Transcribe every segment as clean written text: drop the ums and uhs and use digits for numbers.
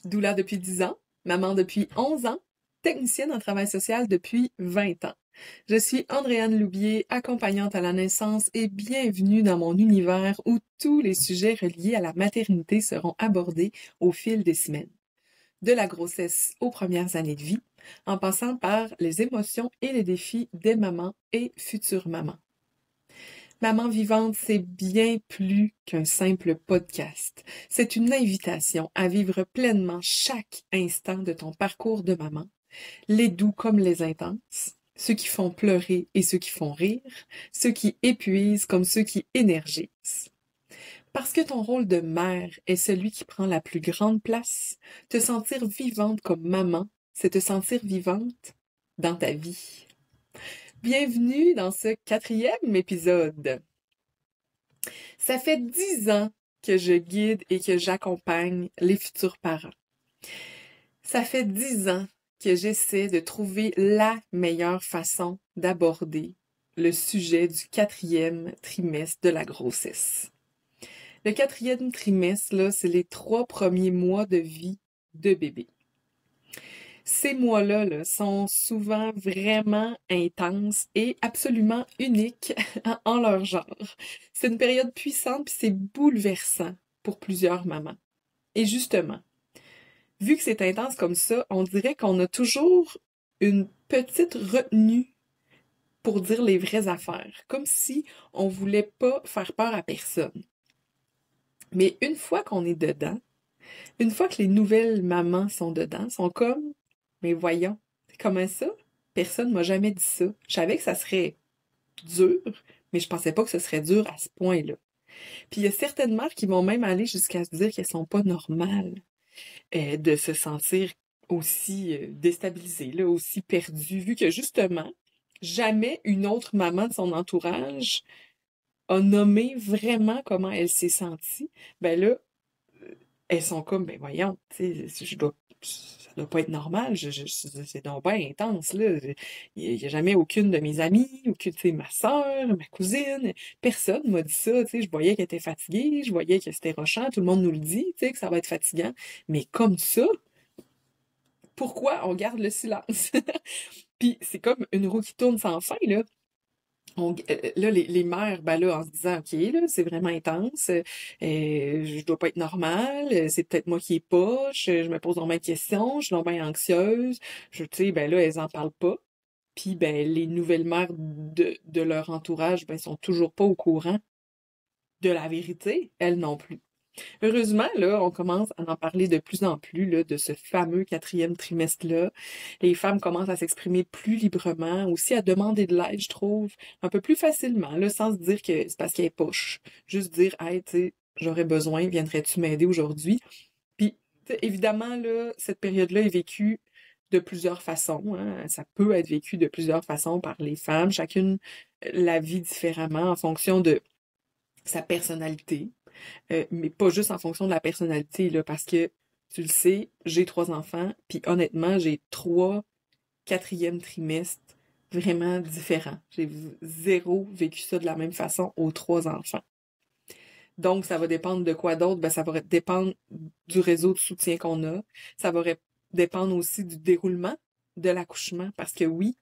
Doula depuis 10 ans, maman depuis 11 ans, technicienne en travail social depuis 20 ans. Je suis Andréane Loubier, accompagnante à la naissance et bienvenue dans mon univers où tous les sujets reliés à la maternité seront abordés au fil des semaines. De la grossesse aux premières années de vie, en passant par les émotions et les défis des mamans et futures mamans. Maman vivante, c'est bien plus qu'un simple podcast. C'est une invitation à vivre pleinement chaque instant de ton parcours de maman, les doux comme les intenses, ceux qui font pleurer et ceux qui font rire, ceux qui épuisent comme ceux qui énergisent. Parce que ton rôle de mère est celui qui prend la plus grande place, te sentir vivante comme maman, c'est te sentir vivante dans ta vie. Bienvenue dans ce 4e épisode. Ça fait 10 ans que je guide et que j'accompagne les futurs parents. Ça fait 10 ans que j'essaie de trouver la meilleure façon d'aborder le sujet du 4e trimestre de la grossesse. Le 4e trimestre, là, c'est les 3 premiers mois de vie de bébé. Ces mois-là là, sont souvent vraiment intenses et absolument uniques en leur genre. C'est une période puissante puis c'est bouleversant pour plusieurs mamans. Et justement, vu que c'est intense comme ça, on dirait qu'on a toujours une petite retenue pour dire les vraies affaires, comme si on voulait pas faire peur à personne. Mais une fois qu'on est dedans, une fois que les nouvelles mamans sont dedans, sont comme mais voyons, comment ça? Personne m'a jamais dit ça. Je savais que ça serait dur, mais je pensais pas que ce serait dur à ce point-là. Puis il y a certaines mères qui vont même aller jusqu'à se dire qu'elles sont pas normales de se sentir aussi déstabilisées, là, aussi perdues, vu que justement, jamais une autre maman de son entourage a nommé vraiment comment elle s'est sentie. Ben là, elles sont comme, ben voyons, tu sais, ça doit pas être normal, c'est donc bien intense, là. Il y a jamais aucune de mes amies, aucune, tu sais, ma sœur, ma cousine, personne m'a dit ça, tu sais, je voyais qu'elle était fatiguée, je voyais que c'était rochant, tout le monde nous le dit, tu sais, que ça va être fatigant, mais comme ça, pourquoi on garde le silence? Puis c'est comme une roue qui tourne sans fin, là. Là, les mères, ben là, en se disant, OK, là, c'est vraiment intense, je dois pas être normale, c'est peut-être moi qui est poche, je me pose vraiment de questions, je suis donc bien anxieuse, tu sais, ben là, elles en parlent pas. Puis, ben, les nouvelles mères de leur entourage, ben, sont toujours pas au courant de la vérité, elles non plus. Heureusement, là, on commence à en parler de plus en plus, là, de ce fameux 4e trimestre-là. Les femmes commencent à s'exprimer plus librement, aussi à demander de l'aide, je trouve, un peu plus facilement, là, sans se dire que c'est parce qu'elle est poche. Juste dire, hey, tu sais, j'aurais besoin, viendrais-tu m'aider aujourd'hui? Puis, évidemment, là, cette période-là est vécue de plusieurs façons, hein. Ça peut être vécu de plusieurs façons par les femmes, chacune la vit différemment en fonction de sa personnalité, mais pas juste en fonction de la personnalité, là, parce que, tu le sais, j'ai 3 enfants, puis honnêtement, j'ai 3 4e trimestres vraiment différents. J'ai zéro vécu ça de la même façon aux 3 enfants. Donc, ça va dépendre de quoi d'autre? Ben, ça va dépendre du réseau de soutien qu'on a. Ça va dépendre aussi du déroulement de l'accouchement, parce que oui,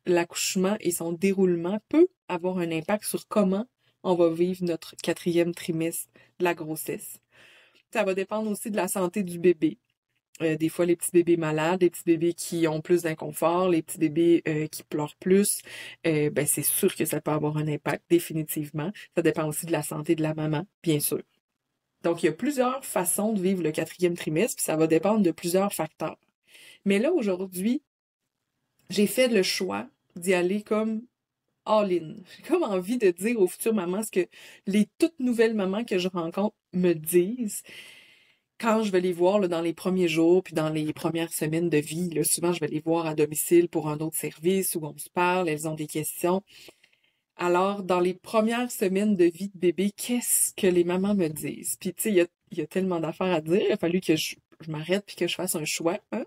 l'accouchement et son déroulement peut avoir un impact sur comment on va vivre notre 4e trimestre de la grossesse. Ça va dépendre aussi de la santé du bébé. Des fois, les petits bébés malades, les petits bébés qui ont plus d'inconfort, les petits bébés qui pleurent plus, ben c'est sûr que ça peut avoir un impact, définitivement. Ça dépend aussi de la santé de la maman, bien sûr. Donc, il y a plusieurs façons de vivre le 4e trimestre, puis ça va dépendre de plusieurs facteurs. Mais là, aujourd'hui, j'ai fait le choix d'y aller comme all-in. J'ai comme envie de dire aux futures mamans ce que les toutes nouvelles mamans que je rencontre me disent quand je vais les voir là, dans les premiers jours puis dans les premières semaines de vie. Là, souvent, je vais les voir à domicile pour un autre service où on se parle, elles ont des questions. Alors, dans les premières semaines de vie de bébé, qu'est-ce que les mamans me disent? Puis, tu sais, il y a tellement d'affaires à dire. Il a fallu que je m'arrête puis que je fasse un choix. Hein?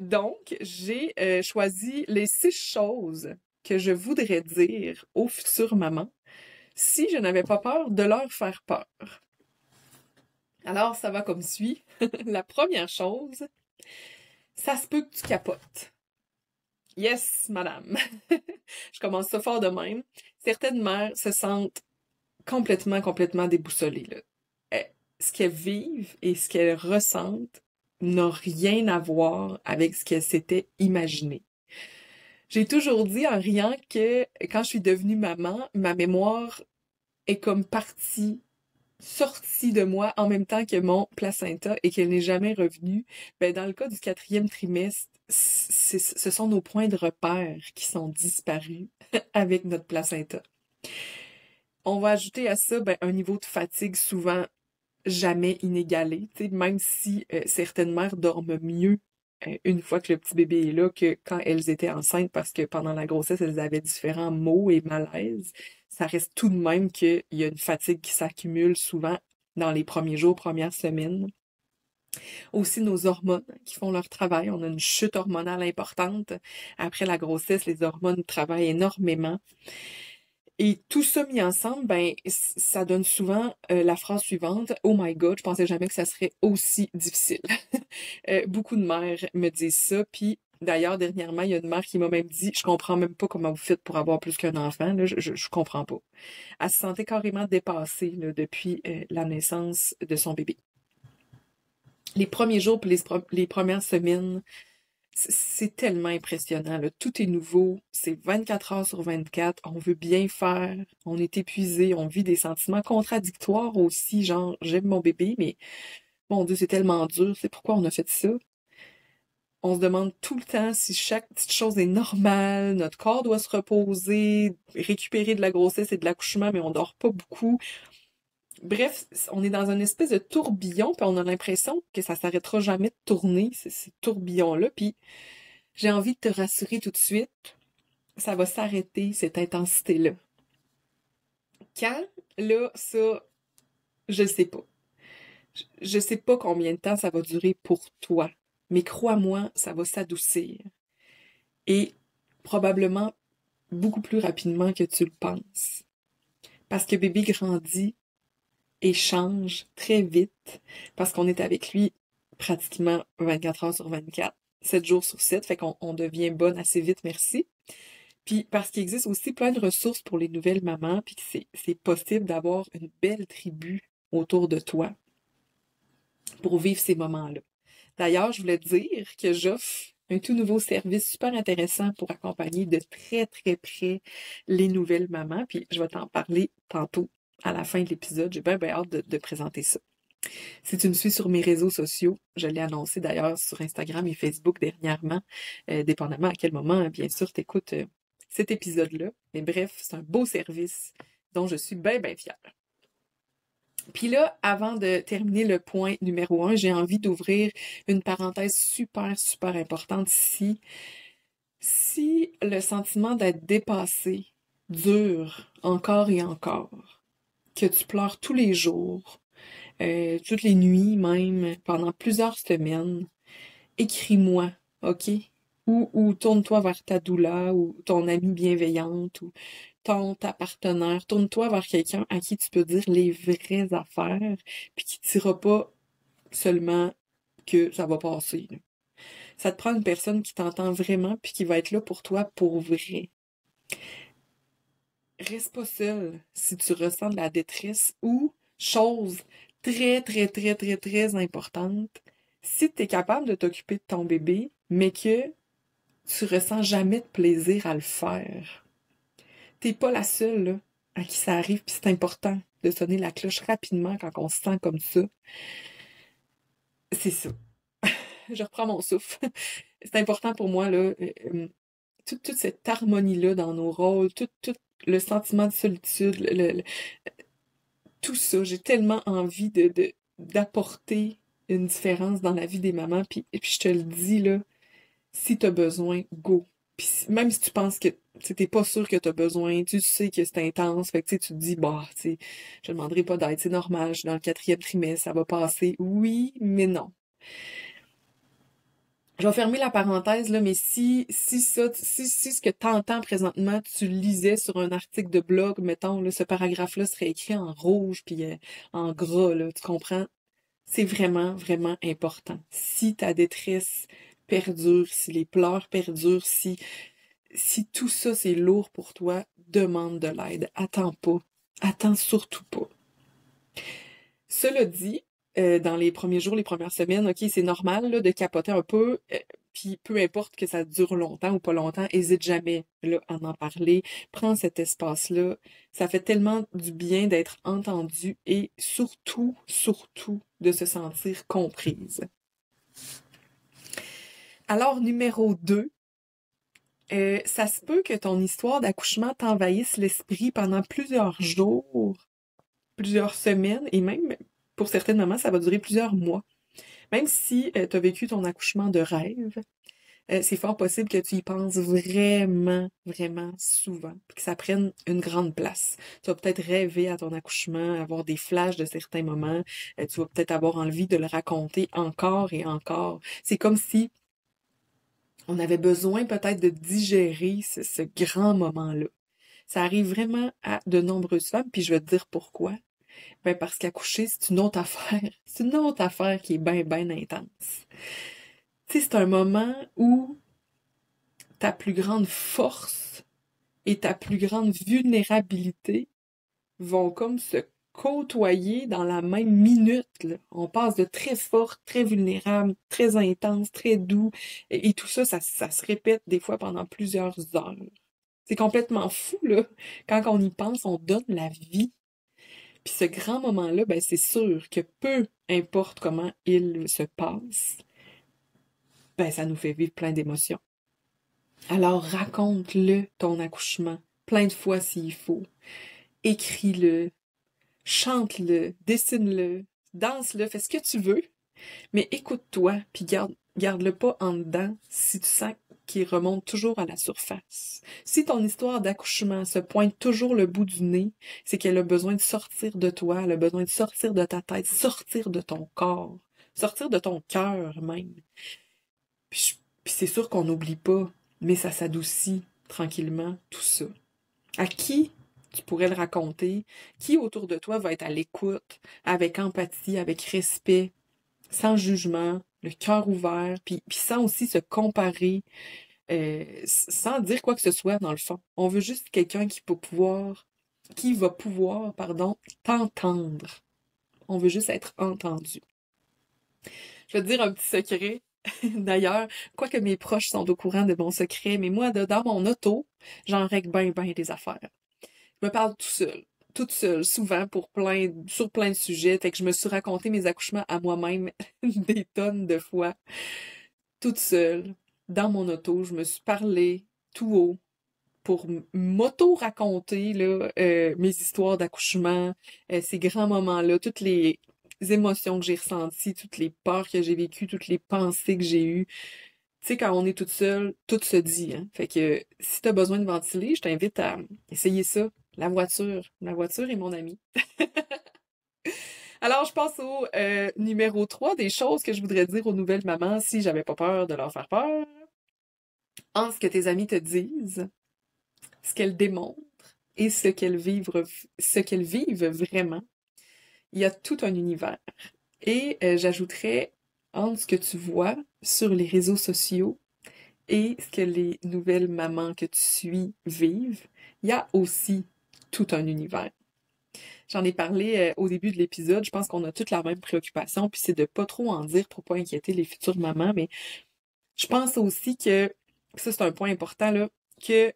Donc, j'ai choisi les 6 choses que je voudrais dire aux futures mamans si je n'avais pas peur de leur faire peur. Alors, ça va comme suit. La première chose, ça se peut que tu capotes. Yes, madame. Je commence ça fort de même. Certaines mères se sentent complètement déboussolées, là. Euh, Ce qu'elles vivent et ce qu'elles ressentent n'a rien à voir avec ce qu'elles s'étaient imaginé. J'ai toujours dit en riant que quand je suis devenue maman, ma mémoire est comme sortie de moi en même temps que mon placenta et qu'elle n'est jamais revenue. Ben, dans le cas du 4e trimestre, ce sont nos points de repère qui sont disparus avec notre placenta. On va ajouter à ça ben, un niveau de fatigue souvent jamais inégalé, tu sais, même si certaines mères dorment mieux une fois que le petit bébé est là que quand elles étaient enceintes parce que pendant la grossesse, elles avaient différents maux et malaises. Ça reste tout de même qu'il y a une fatigue qui s'accumule souvent dans les premiers jours, premières semaines. Aussi nos hormones qui font leur travail. On a une chute hormonale importante. Après la grossesse, les hormones travaillent énormément. Et tout ça mis ensemble, ben, ça donne souvent la phrase suivante: Oh my God, je pensais jamais que ça serait aussi difficile. Beaucoup de mères me disent ça. Puis d'ailleurs, dernièrement, il y a une mère qui m'a même dit: Je comprends même pas comment vous faites pour avoir plus qu'un enfant. Là, je comprends pas. Elle se sentait carrément dépassée là, depuis la naissance de son bébé. Les premiers jours puis les premières semaines, c'est tellement impressionnant, là. Tout est nouveau, c'est 24 heures sur 24, on veut bien faire, on est épuisé, on vit des sentiments contradictoires aussi, genre j'aime mon bébé, mais mon Dieu, c'est tellement dur, c'est pourquoi on a fait ça. On se demande tout le temps si chaque petite chose est normale, notre corps doit se reposer, récupérer de la grossesse et de l'accouchement, mais on dort pas beaucoup. Bref, on est dans une espèce de tourbillon, puis on a l'impression que ça s'arrêtera jamais de tourner, ces tourbillons-là, puis j'ai envie de te rassurer tout de suite, ça va s'arrêter, cette intensité-là. Quand? Là, ça, je sais pas. Je sais pas combien de temps ça va durer pour toi, mais crois-moi, ça va s'adoucir. Et probablement beaucoup plus rapidement que tu le penses. Parce que bébé grandit et change très vite, parce qu'on est avec lui pratiquement 24 heures sur 24, 7 jours sur 7, fait qu'on devient bonne assez vite, merci. Puis parce qu'il existe aussi plein de ressources pour les nouvelles mamans, puis que c'est possible d'avoir une belle tribu autour de toi pour vivre ces moments-là. D'ailleurs, je voulais te dire que j'offre un tout nouveau service super intéressant pour accompagner de très très près les nouvelles mamans, puis je vais t'en parler tantôt à la fin de l'épisode. J'ai bien hâte de présenter ça. Si tu me suis sur mes réseaux sociaux, je l'ai annoncé d'ailleurs sur Instagram et Facebook dernièrement, dépendamment à quel moment, bien sûr, t'écoutes cet épisode-là. Mais bref, c'est un beau service dont je suis bien fière. Puis là, avant de terminer le point numéro 1, j'ai envie d'ouvrir une parenthèse super importante ici. Si le sentiment d'être dépassé dure encore et encore, que tu pleures tous les jours, toutes les nuits même, pendant plusieurs semaines, écris-moi, OK? Ou tourne-toi vers ta doula, ou ton amie bienveillante, ou ta partenaire. Tourne-toi vers quelqu'un à qui tu peux dire les vraies affaires, puis qui ne dira pas seulement que ça va passer, là. Ça te prend une personne qui t'entend vraiment, puis qui va être là pour toi pour vrai. Reste pas seul si tu ressens de la détresse ou, chose très importante, si tu es capable de t'occuper de ton bébé, mais que tu ressens jamais de plaisir à le faire. T'es pas la seule, là, à qui ça arrive, puis c'est important de sonner la cloche rapidement quand on se sent comme ça. C'est ça. Je reprends mon souffle. C'est important pour moi, là, toute cette harmonie-là dans nos rôles, tout le sentiment de solitude, tout ça. J'ai tellement envie d'apporter une différence dans la vie des mamans, puis je te le dis, là, si t'as besoin, go. Puis même si tu penses que t'es pas sûr que t'as besoin, tu sais que c'est intense, fait que tu te dis, bah, tu sais, je demanderai pas d'aide, c'est normal, je suis dans le 4e trimestre, ça va passer. Oui, mais non. Je vais fermer la parenthèse, là, mais si ce que t'entends présentement, tu le lisais sur un article de blog, mettons, là, ce paragraphe-là serait écrit en rouge puis en gras, là, tu comprends? C'est vraiment, vraiment important. Si ta détresse perdure, si les pleurs perdurent, si tout ça c'est lourd pour toi, demande de l'aide. Attends pas. Attends surtout pas. Cela dit, dans les premiers jours, les premières semaines, ok, c'est normal là, de capoter un peu, puis peu importe que ça dure longtemps ou pas longtemps, hésite jamais là, à en parler. Prends cet espace-là. Ça fait tellement du bien d'être entendu et surtout, surtout, de se sentir comprise. Alors, numéro 2, ça se peut que ton histoire d'accouchement t'envahisse l'esprit pendant plusieurs jours, plusieurs semaines, et même, pour certaines mamans, ça va durer plusieurs mois. Même si tu as vécu ton accouchement de rêve, c'est fort possible que tu y penses vraiment, vraiment souvent, puis que ça prenne une grande place. Tu vas peut-être rêver à ton accouchement, avoir des flashs de certains moments, tu vas peut-être avoir envie de le raconter encore et encore. C'est comme si on avait besoin peut-être de digérer ce grand moment-là. Ça arrive vraiment à de nombreuses femmes, puis je vais te dire pourquoi. Ben parce qu'accoucher, c'est une autre affaire. C'est une autre affaire qui est bien, bien intense. Tu sais, c'est un moment où ta plus grande force et ta plus grande vulnérabilité vont comme se côtoyer dans la même minute, là. On passe de très fort, très vulnérable, très intense, très doux, et tout ça, ça se répète des fois pendant plusieurs heures. C'est complètement fou, là. Quand on y pense, on donne la vie. Puis ce grand moment-là, ben c'est sûr que peu importe comment il se passe, ben ça nous fait vivre plein d'émotions. Alors raconte-le, ton accouchement, plein de fois s'il faut. Écris-le, chante-le, dessine-le, danse-le, fais ce que tu veux, mais écoute-toi, puis garde-le pas en dedans si tu sens qu'il remonte toujours à la surface. Si ton histoire d'accouchement se pointe toujours le bout du nez, c'est qu'elle a besoin de sortir de toi, elle a besoin de sortir de ta tête, sortir de ton corps, sortir de ton cœur même. Puis c'est sûr qu'on n'oublie pas, mais ça s'adoucit tranquillement, tout ça. À qui tu pourrais le raconter? Qui autour de toi va être à l'écoute, avec empathie, avec respect, sans jugement, le cœur ouvert, puis sans aussi se comparer, sans dire quoi que ce soit dans le fond. On veut juste quelqu'un qui va pouvoir, pardon, t'entendre. On veut juste être entendu. Je vais te dire un petit secret. D'ailleurs, quoique mes proches sont au courant de mon secret, mais moi, dans mon auto, j'en règle bien, bien des affaires. Je me parle toute seule, souvent sur plein de sujets. Fait que je me suis raconté mes accouchements à moi-même des tonnes de fois, toute seule, dans mon auto. Je me suis parlé tout haut pour m'auto-raconter là, mes histoires d'accouchement, ces grands moments-là, toutes les émotions que j'ai ressenties, toutes les peurs que j'ai vécues, toutes les pensées que j'ai eues. Tu sais, quand on est toute seule, tout se dit, hein. Fait que si t'as besoin de ventiler, je t'invite à essayer ça. La voiture. La voiture est mon amie. Alors, je passe au numéro 3 des choses que je voudrais dire aux nouvelles mamans si j'avais pas peur de leur faire peur. En ce que tes amis te disent, ce qu'elles démontrent et ce qu'elles vivent vraiment. Il y a tout un univers. Et j'ajouterais entre ce que tu vois sur les réseaux sociaux et ce que les nouvelles mamans que tu suis vivent, il y a aussi tout un univers. J'en ai parlé au début de l'épisode, je pense qu'on a toutes la même préoccupation, puis c'est de pas trop en dire pour pas inquiéter les futures mamans, mais je pense aussi que, ça c'est un point important là, que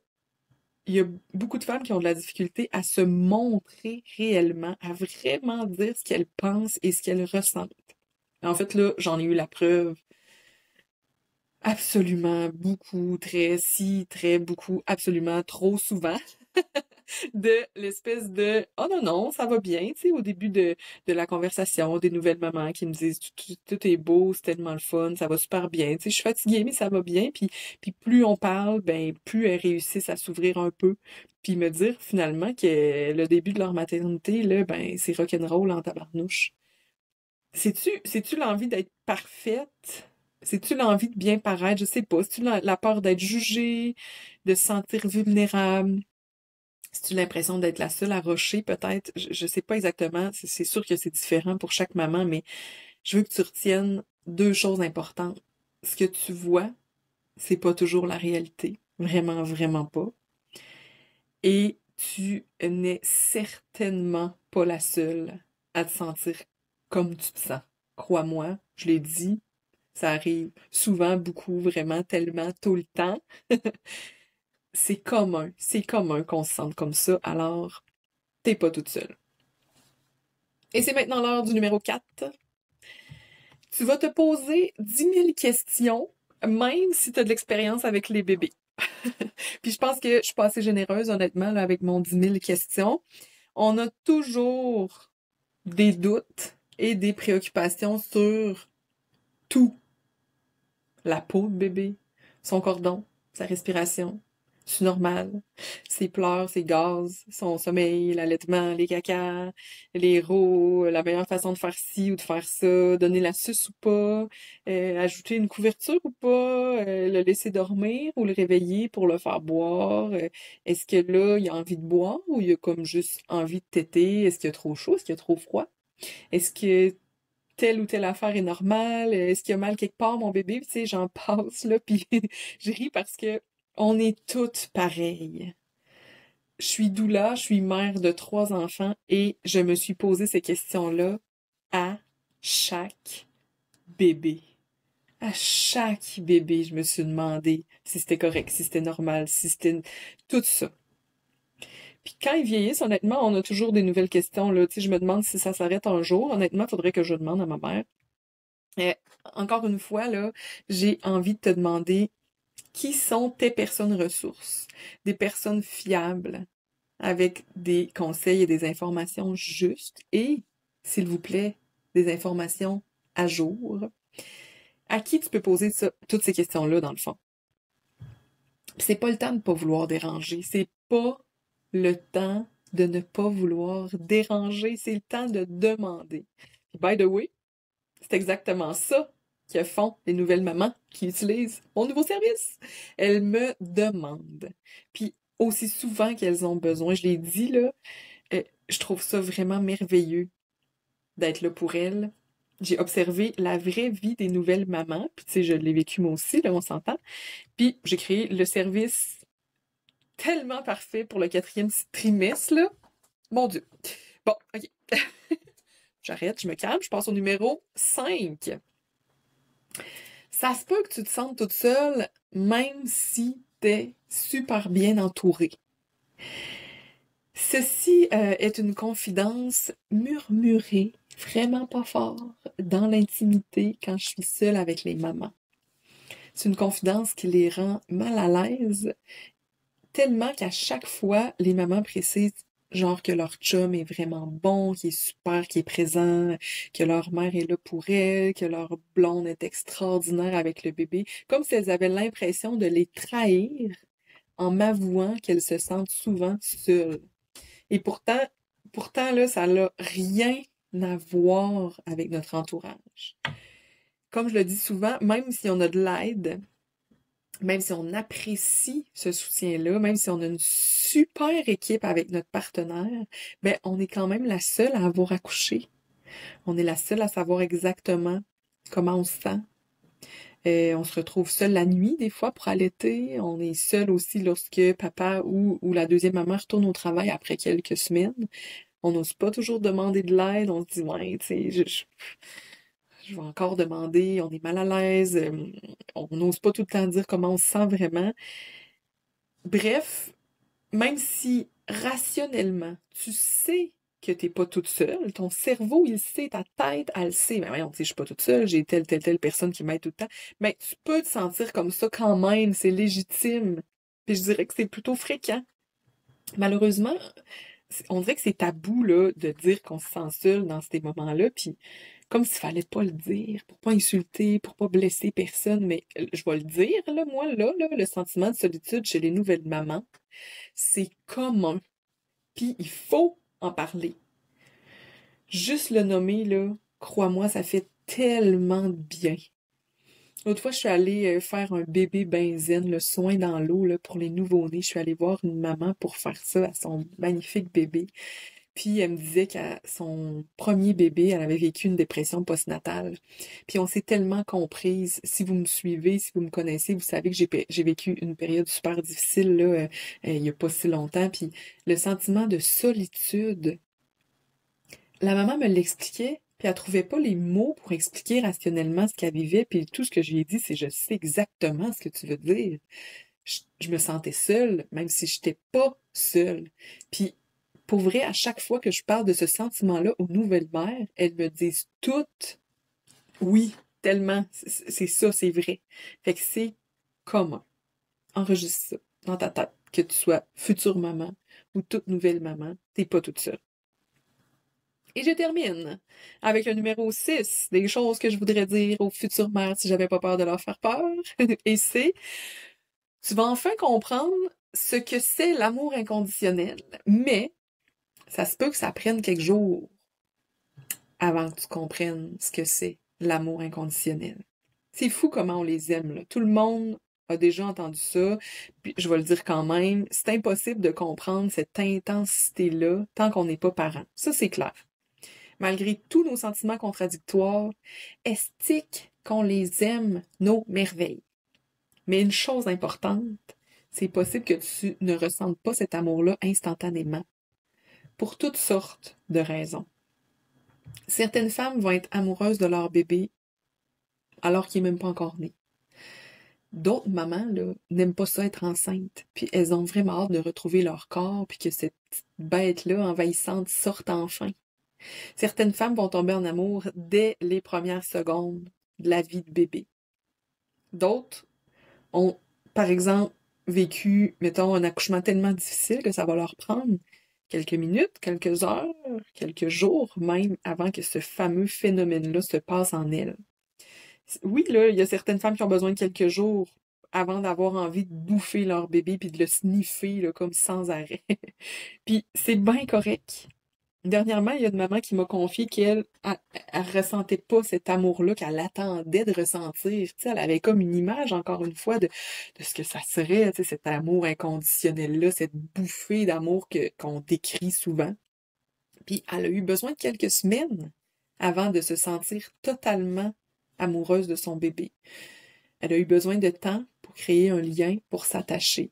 il y a beaucoup de femmes qui ont de la difficulté à se montrer réellement, à vraiment dire ce qu'elles pensent et ce qu'elles ressentent. En fait, là, j'en ai eu la preuve absolument beaucoup, très beaucoup, absolument trop souvent de l'espèce de « Oh non, non, ça va bien », tu sais, au début de la conversation, des nouvelles mamans qui me disent tout est beau, c'est tellement le fun, ça va super bien, tu sais, je suis fatiguée, mais ça va bien », puis plus on parle, ben plus elles réussissent à s'ouvrir un peu, puis me dire finalement que le début de leur maternité, là, ben c'est rock'n'roll en tabarnouche. C'est-tu l'envie d'être parfaite? C'est-tu l'envie de bien paraître? Je sais pas. C'est-tu la peur d'être jugée, de se sentir vulnérable? C'est-tu l'impression d'être la seule à rocher, peut-être? Je sais pas exactement. C'est sûr que c'est différent pour chaque maman, mais je veux que tu retiennes deux choses importantes. Ce que tu vois, c'est pas toujours la réalité. Vraiment, vraiment pas. Et tu n'es certainement pas la seule à te sentir comme tu te sens. Crois-moi, je l'ai dit, ça arrive souvent, beaucoup, vraiment, tellement, tout le temps. C'est commun qu'on se sente comme ça, alors t'es pas toute seule. Et c'est maintenant l'heure du numéro 4. Tu vas te poser 10 000 questions, même si tu as de l'expérience avec les bébés. Puis je pense que je suis pas assez généreuse, honnêtement, là, avec mon 10 000 questions. On a toujours des doutes et des préoccupations sur tout. La peau de bébé, son cordon, sa respiration, c'est normal, ses pleurs, ses gaz, son sommeil, l'allaitement, les cacas, les rots, la meilleure façon de faire ci ou de faire ça, donner la suce ou pas, ajouter une couverture ou pas, le laisser dormir ou le réveiller pour le faire boire. Est-ce que là, il a envie de boire ou il a comme juste envie de téter? Est-ce qu'il y a trop chaud? Est-ce qu'il y a trop froid? Est-ce que telle ou telle affaire est normale? Est-ce qu'il y a mal quelque part, mon bébé? Puis, tu sais, j'en passe, là, puis je ris parce que on est toutes pareilles. Je suis doula, je suis mère de 3 enfants et je me suis posé ces questions-là à chaque bébé. À chaque bébé, je me suis demandé si c'était correct, si c'était normal, si c'était tout ça. Puis quand ils vieillissent, honnêtement, on a toujours des nouvelles questions, là. Tu sais, je me demande si ça s'arrête un jour. Honnêtement, il faudrait que je demande à ma mère. Et encore une fois, là, j'ai envie de te demander qui sont tes personnes ressources, des personnes fiables, avec des conseils et des informations justes et, s'il vous plaît, des informations à jour. À qui tu peux poser toutes ces questions-là, dans le fond? Puis c'est pas le temps de ne pas vouloir déranger, c'est pas le temps de ne pas vouloir déranger, c'est le temps de demander. Puis, by the way, c'est exactement ça que font les nouvelles mamans qui utilisent mon nouveau service. Elles me demandent. Puis aussi souvent qu'elles ont besoin, je l'ai dit là, je trouve ça vraiment merveilleux d'être là pour elles. J'ai observé la vraie vie des nouvelles mamans, puis tu sais, je l'ai vécu moi aussi, là, on s'entend. Puis j'ai créé le service tellement parfait pour le 4e trimestre, là. Mon Dieu. Bon, ok. J'arrête, je me calme, je passe au numéro 5. Ça se peut que tu te sentes toute seule, même si t'es super bien entourée. Ceci est une confidence murmurée, vraiment pas fort, dans l'intimité quand je suis seule avec les mamans. C'est une confidence qui les rend mal à l'aise, tellement qu'à chaque fois, les mamans précisent genre que leur chum est vraiment bon, qu'il est super, qu'il est présent, que leur mère est là pour elles, que leur blonde est extraordinaire avec le bébé, comme si elles avaient l'impression de les trahir en m'avouant qu'elles se sentent souvent seules. Et pourtant là, ça n'a rien à voir avec notre entourage. Comme je le dis souvent, même si on a de l'aide, même si on apprécie ce soutien-là, même si on a une super équipe avec notre partenaire, ben on est quand même la seule à avoir accouché. On est la seule à savoir exactement comment on se sent. On se retrouve seul la nuit des fois pour allaiter. On est seul aussi lorsque papa ou la deuxième maman retourne au travail après quelques semaines. On n'ose pas toujours demander de l'aide. On se dit ouais, tu sais, je vais encore demander. On est mal à l'aise. On n'ose pas tout le temps dire comment on se sent vraiment. Bref, même si rationnellement, tu sais que t'es pas toute seule, ton cerveau, il sait, ta tête, elle sait, mais voyons, tu sais, je suis pas toute seule, j'ai telle personne qui m'aide tout le temps, mais tu peux te sentir comme ça quand même, c'est légitime. Puis je dirais que c'est plutôt fréquent. Malheureusement, on dirait que c'est tabou, là, de dire qu'on se sent seul dans ces moments-là, puis comme s'il fallait pas le dire, pour pas insulter, pour pas blesser personne, mais je vais le dire, là, moi, là, le sentiment de solitude chez les nouvelles mamans, c'est commun. Puis il faut en parler. Juste le nommer, là, crois-moi, ça fait tellement de bien. L'autre fois, je suis allée faire un bébé benzène, le soin dans l'eau là, pour les nouveau-nés. Je suis allée voir une maman pour faire ça à son magnifique bébé. Puis elle me disait qu'à son premier bébé, elle avait vécu une dépression postnatale. Puis on s'est tellement comprises. Si vous me suivez, si vous me connaissez, vous savez que j'ai vécu une période super difficile là, il y a pas si longtemps. Puis le sentiment de solitude, la maman me l'expliquait, puis elle trouvait pas les mots pour expliquer rationnellement ce qu'elle vivait. Puis tout ce que je lui ai dit, c'est je sais exactement ce que tu veux dire. Je me sentais seule, même si je n'étais pas seule. Puis, pour vrai, à chaque fois que je parle de ce sentiment-là aux nouvelles mères, elles me disent toutes, oui, tellement, c'est ça, c'est vrai. Fait que c'est commun. Enregistre ça dans ta tête, que tu sois future maman ou toute nouvelle maman, t'es pas toute seule. Et je termine avec le numéro 6, des choses que je voudrais dire aux futures mères si j'avais pas peur de leur faire peur. Et c'est tu vas enfin comprendre ce que c'est l'amour inconditionnel, mais ça se peut que ça prenne quelques jours avant que tu comprennes ce que c'est l'amour inconditionnel. C'est fou comment on les aime, là. Tout le monde a déjà entendu ça, puis je vais le dire quand même, c'est impossible de comprendre cette intensité-là tant qu'on n'est pas parent. Ça, c'est clair. Malgré tous nos sentiments contradictoires, estique qu'on les aime, nos merveilles. Mais une chose importante, c'est possible que tu ne ressentes pas cet amour-là instantanément, pour toutes sortes de raisons. Certaines femmes vont être amoureuses de leur bébé alors qu'il n'est même pas encore né. D'autres mamans là, n'aiment pas ça être enceinte, puis elles ont vraiment hâte de retrouver leur corps, puis que cette petite bête-là envahissante sorte enfin. Certaines femmes vont tomber en amour dès les premières secondes de la vie de bébé. D'autres ont, par exemple, vécu, mettons, un accouchement tellement difficile que ça va leur prendre quelques minutes, quelques heures, quelques jours même avant que ce fameux phénomène-là se passe en elles. Oui, là, il y a certaines femmes qui ont besoin de quelques jours avant d'avoir envie de bouffer leur bébé puis de le sniffer là, comme sans arrêt. Puis c'est bien correct. Dernièrement, il y a une maman qui m'a confié qu'elle elle ressentait pas cet amour-là qu'elle attendait de ressentir. Tu sais, elle avait comme une image, encore une fois, de ce que ça serait, tu sais, cet amour inconditionnel-là, cette bouffée d'amour qu'on décrit souvent. Puis elle a eu besoin de quelques semaines avant de se sentir totalement amoureuse de son bébé. Elle a eu besoin de temps pour créer un lien, pour s'attacher.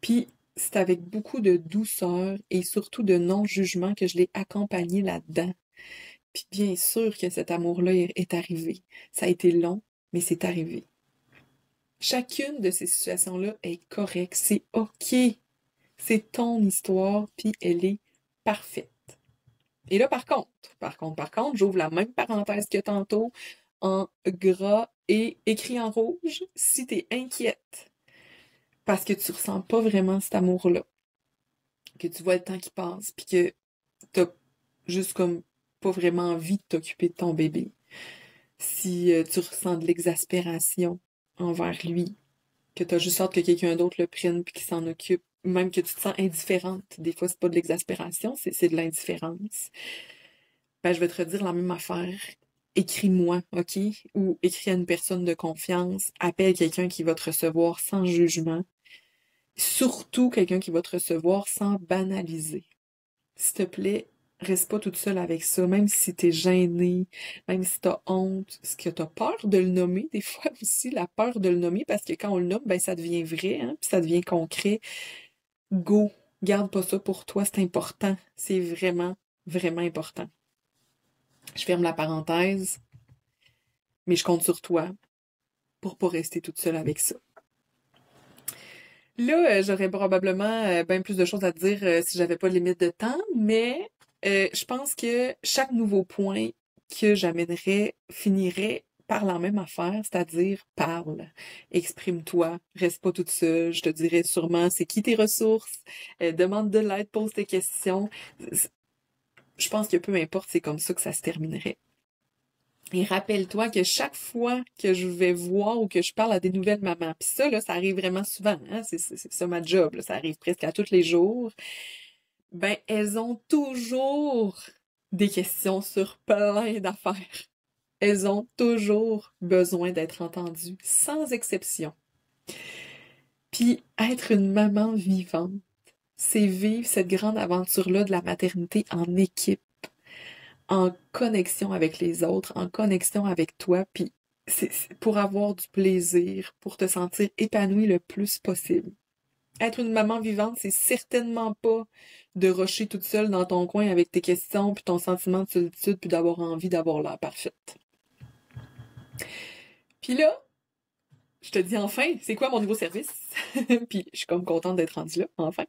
Puis c'est avec beaucoup de douceur et surtout de non-jugement que je l'ai accompagnée là-dedans. Puis bien sûr que cet amour-là est arrivé. Ça a été long, mais c'est arrivé. Chacune de ces situations-là est correcte. C'est OK. C'est ton histoire, puis elle est parfaite. Et là, par contre, j'ouvre la même parenthèse que tantôt en gras et écrit en rouge si t'es inquiète parce que tu ressens pas vraiment cet amour-là, que tu vois le temps qui passe, puis que t'as juste comme pas vraiment envie de t'occuper de ton bébé. Si tu ressens de l'exaspération envers lui, que t'as juste hâte que quelqu'un d'autre le prenne puis qu'il s'en occupe, même que tu te sens indifférente. Des fois, c'est pas de l'exaspération, c'est de l'indifférence. Ben, je vais te redire la même affaire. Écris-moi, OK? Ou écris à une personne de confiance. Appelle quelqu'un qui va te recevoir sans jugement. Surtout quelqu'un qui va te recevoir sans banaliser. S'il te plaît, reste pas toute seule avec ça, même si t'es gênée, même si t'as honte, est-ce que t'as peur de le nommer, des fois aussi, la peur de le nommer, parce que quand on le nomme, ben ça devient vrai, hein, puis ça devient concret. Go! Garde pas ça pour toi, c'est important. C'est vraiment, vraiment important. Je ferme la parenthèse, mais je compte sur toi pour pas rester toute seule avec ça. Là, j'aurais probablement bien plus de choses à te dire si j'avais pas de limite de temps, mais je pense que chaque nouveau point que j'amènerais finirait par la même affaire, c'est-à-dire parle, exprime-toi, reste pas toute seule, je te dirais sûrement c'est qui tes ressources, demande de l'aide, pose tes questions. Je pense que peu importe, c'est comme ça que ça se terminerait. Et rappelle-toi que chaque fois que je vais voir ou que je parle à des nouvelles mamans, puis ça, là, ça arrive vraiment souvent, hein, c'est ça ma job, là, ça arrive presque à tous les jours, ben, elles ont toujours des questions sur plein d'affaires. Elles ont toujours besoin d'être entendues, sans exception. Puis être une maman vivante, c'est vivre cette grande aventure-là de la maternité en équipe, en connexion avec les autres, en connexion avec toi, puis c'est pour avoir du plaisir, pour te sentir épanoui le plus possible. Être une maman vivante, c'est certainement pas de rusher toute seule dans ton coin avec tes questions, puis ton sentiment de solitude, puis d'avoir envie d'avoir l'air parfaite. Puis là, je te dis enfin, c'est quoi mon nouveau service? Puis je suis comme contente d'être rendue là, enfin.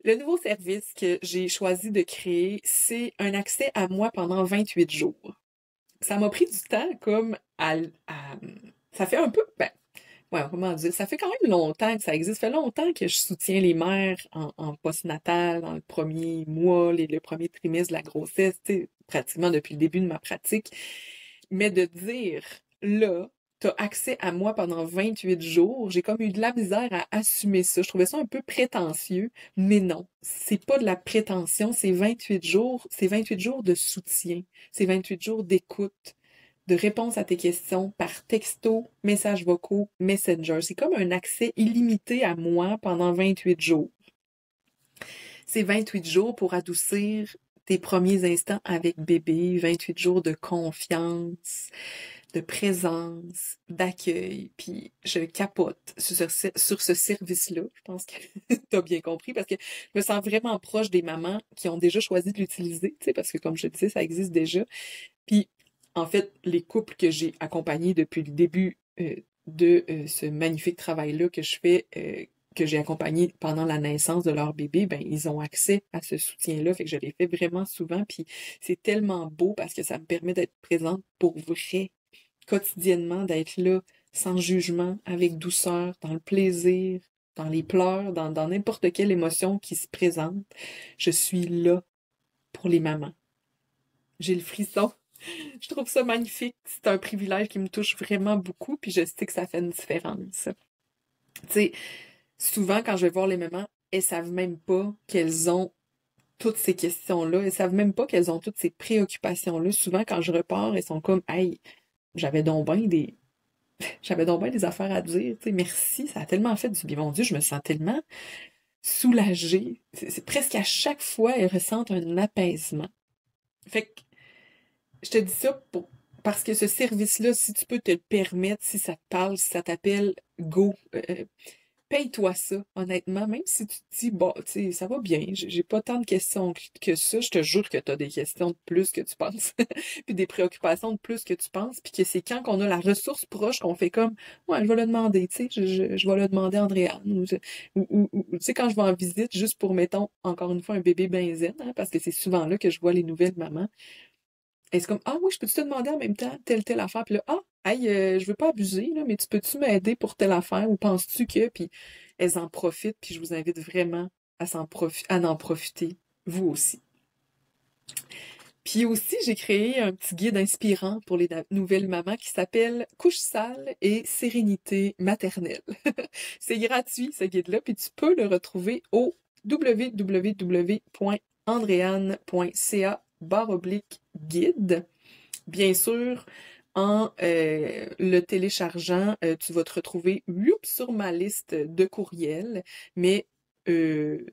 Le nouveau service que j'ai choisi de créer, c'est un accès à moi pendant 28 jours. Ça m'a pris du temps comme ça fait un peu, ouais, comment dire, ça fait quand même longtemps que ça existe. Ça fait longtemps que je soutiens les mères en postnatal, dans le premier mois, le premier trimestre de la grossesse, tu sais, pratiquement depuis le début de ma pratique. Mais de dire, là, t'as accès à moi pendant 28 jours, j'ai comme eu de la misère à assumer ça. Je trouvais ça un peu prétentieux, mais non, c'est pas de la prétention, c'est 28 jours de soutien, c'est 28 jours d'écoute, de réponse à tes questions par texto, messages vocaux, Messenger. C'est comme un accès illimité à moi pendant 28 jours. C'est 28 jours pour adoucir tes premiers instants avec bébé, 28 jours de confiance, de présence, d'accueil, puis je capote sur ce service-là. Je pense que t'as bien compris, parce que je me sens vraiment proche des mamans qui ont déjà choisi de l'utiliser, tu sais, parce que comme je te disais, ça existe déjà. Puis, en fait, les couples que j'ai accompagnés depuis le début de ce magnifique travail-là que je fais, que j'ai accompagné pendant la naissance de leur bébé, ben ils ont accès à ce soutien-là, fait que je l'ai fait vraiment souvent, puis c'est tellement beau parce que ça me permet d'être présente pour vrai, quotidiennement, d'être là, sans jugement, avec douceur, dans le plaisir, dans les pleurs, dans n'importe quelle émotion qui se présente. Je suis là pour les mamans. J'ai le frisson. Je trouve ça magnifique. C'est un privilège qui me touche vraiment beaucoup, puis je sais que ça fait une différence. Tu sais, souvent quand je vais voir les mamans, elles savent même pas qu'elles ont toutes ces questions-là. Elles savent même pas qu'elles ont toutes ces préoccupations-là. Souvent, quand je repars, elles sont comme, hey, j'avais donc bien des, j'avais donc bien des affaires à dire. Tu sais, merci, ça a tellement fait du bien. Mon Dieu, je me sens tellement soulagée. C'est presque à chaque fois, elles ressentent un apaisement. Fait que je te dis ça parce que ce service-là, si tu peux te le permettre, si ça te parle, si ça t'appelle, go. Paye-toi ça, honnêtement. Même si tu te dis, bon, tu sais, ça va bien, j'ai pas tant de questions que ça, je te jure que t'as des questions de plus que tu penses. Puis des préoccupations de plus que tu penses. Puis que c'est quand qu'on a la ressource proche qu'on fait comme, ouais, je vais le demander, tu sais, je vais le demander à Andréane. Tu sais, quand je vais en visite, juste pour, mettons, encore une fois, un bébé ben zen, hein, parce que c'est souvent là que je vois les nouvelles mamans. Et c'est comme, ah oui, je peux-tu te demander en même temps telle affaire? Puis là, ah, hey, je veux pas abuser, là, mais tu peux-tu m'aider pour telle affaire? Ou penses-tu que? Puis elles en profitent, puis je vous invite vraiment à en profiter, vous aussi. Puis aussi, j'ai créé un petit guide inspirant pour les nouvelles mamans qui s'appelle Couche sale et sérénité maternelle. C'est gratuit, ce guide-là, puis tu peux le retrouver au www.andreanne.ca/guide. Bien sûr, en le téléchargeant, tu vas te retrouver sur ma liste de courriels, mais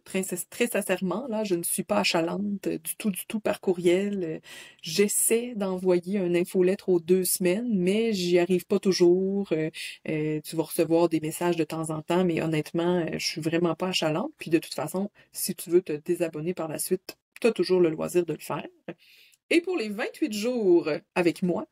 très sincèrement, là, je ne suis pas achalante du tout par courriel. J'essaie d'envoyer une infolettre aux 2 semaines, mais j'y arrive pas toujours. Tu vas recevoir des messages de temps en temps, mais honnêtement, je suis vraiment pas achalante. Puis de toute façon, si tu veux te désabonner par la suite, tu as toujours le loisir de le faire. Et pour les 28 jours avec moi,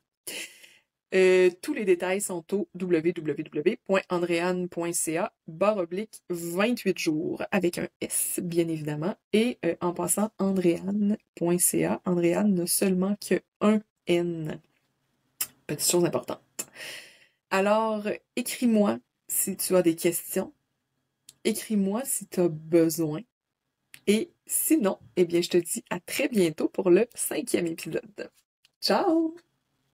tous les détails sont au www.andreanne.ca/28 jours, avec un S, bien évidemment. Et en passant, andreanne.ca, Andreanne n'a seulement qu'un N. Petite chose importante. Alors, écris-moi si tu as des questions. Écris-moi si tu as besoin. Et sinon, eh bien, je te dis à très bientôt pour le 5e épisode. Ciao!